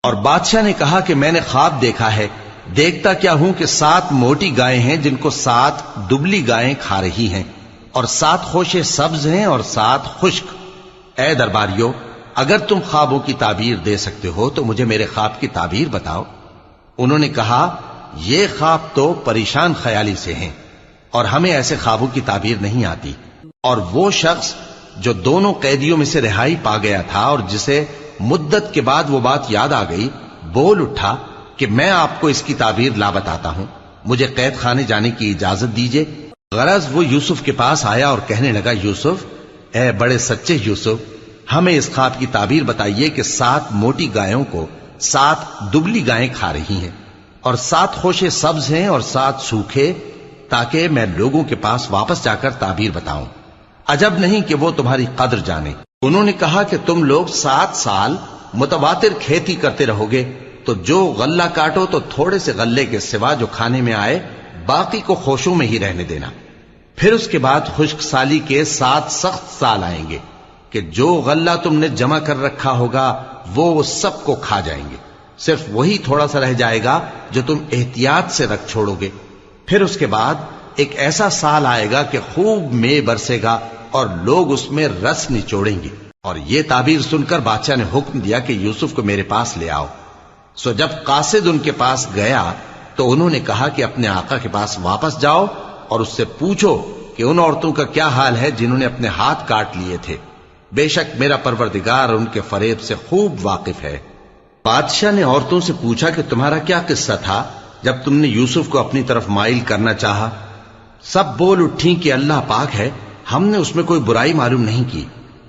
اور بادشاہ نے کہا کہ میں نے خواب دیکھا ہے، دیکھتا کیا ہوں کہ 7 موٹی گائیں ہیں جن کو 7 دبلی گائیں کھا رہی ہیں، اور 7 خوشے سبز ہیں اور 7 خشک۔ اے درباریو، اگر تم خوابوں کی تعبیر دے سکتے ہو تو مجھے میرے خواب کی تعبیر بتاؤ۔ انہوں نے کہا یہ خواب تو پریشان خیالی سے ہیں اور ہمیں ایسے خوابوں کی تعبیر نہیں آتی۔ اور وہ شخص جو دونوں قیدیوں میں سے رہائی پا گیا تھا اور جسے مدت کے بعد وہ بات یاد آ گئی، بول اٹھا کہ میں آپ کو اس کی تعبیر لا بتاتا ہوں، مجھے قید خانے جانے کی اجازت دیجیے۔ غرض وہ یوسف کے پاس آیا اور کہنے لگا، یوسف، اے بڑے سچے یوسف، ہمیں اس خواب کی تعبیر بتائیے کہ 7 موٹی گایوں کو 7 دبلی گائیں کھا رہی ہیں، اور 7 خوشے سبز ہیں اور 7 سوکھے، تاکہ میں لوگوں کے پاس واپس جا کر تعبیر بتاؤں۔ عجب نہیں کہ وہ تمہاری قدر جانے۔ انہوں نے کہا کہ تم لوگ 7 سال متواتر کھیتی کرتے رہو گے، تو جو غلہ کاٹو تو تھوڑے سے غلے کے سوا جو کھانے میں آئے باقی کو خوشوں میں ہی رہنے دینا۔ پھر اس کے بعد خشک سالی کے 7 سخت سال آئیں گے کہ جو غلہ تم نے جمع کر رکھا ہوگا وہ سب کو کھا جائیں گے، صرف وہی تھوڑا سا رہ جائے گا جو تم احتیاط سے رکھ چھوڑو گے۔ پھر اس کے بعد ایک ایسا سال آئے گا کہ خوب مے برسے گا اور لوگ اس میں رس نچوڑیں گے۔ اور یہ تعبیر سن کر بادشاہ نے حکم دیا کہ یوسف کو میرے پاس لے آؤ۔ سو جب قاصد ان کے پاس گیا تو انہوں نے کہا کہ اپنے آقا کے پاس واپس جاؤ اور اس سے پوچھو کہ ان عورتوں کا کیا حال ہے جنہوں نے اپنے ہاتھ کاٹ لیے تھے، بے شک میرا پروردگار ان کے فریب سے خوب واقف ہے۔ بادشاہ نے عورتوں سے پوچھا کہ تمہارا کیا قصہ تھا جب تم نے یوسف کو اپنی طرف مائل کرنا چاہا؟ سب بول اٹھیں کہ اللہ پاک ہے، ہم نے اس میں کوئی برائی معلوم نہیں کی۔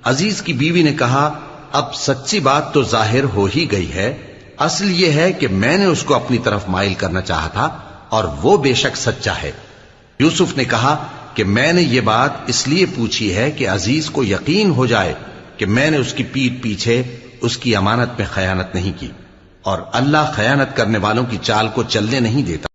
عزیز کی بیوی نے کہا، اب سچی بات تو ظاہر ہو ہی گئی ہے، اصل یہ ہے کہ میں نے اس کو اپنی طرف مائل کرنا چاہا تھا اور وہ بے شک سچا ہے۔ یوسف نے کہا کہ میں نے یہ بات اس لیے پوچھی ہے کہ عزیز کو یقین ہو جائے کہ میں نے اس کی پیٹھ پیچھے اس کی امانت میں خیانت نہیں کی، اور اللہ خیانت کرنے والوں کی چال کو چلنے نہیں دیتا۔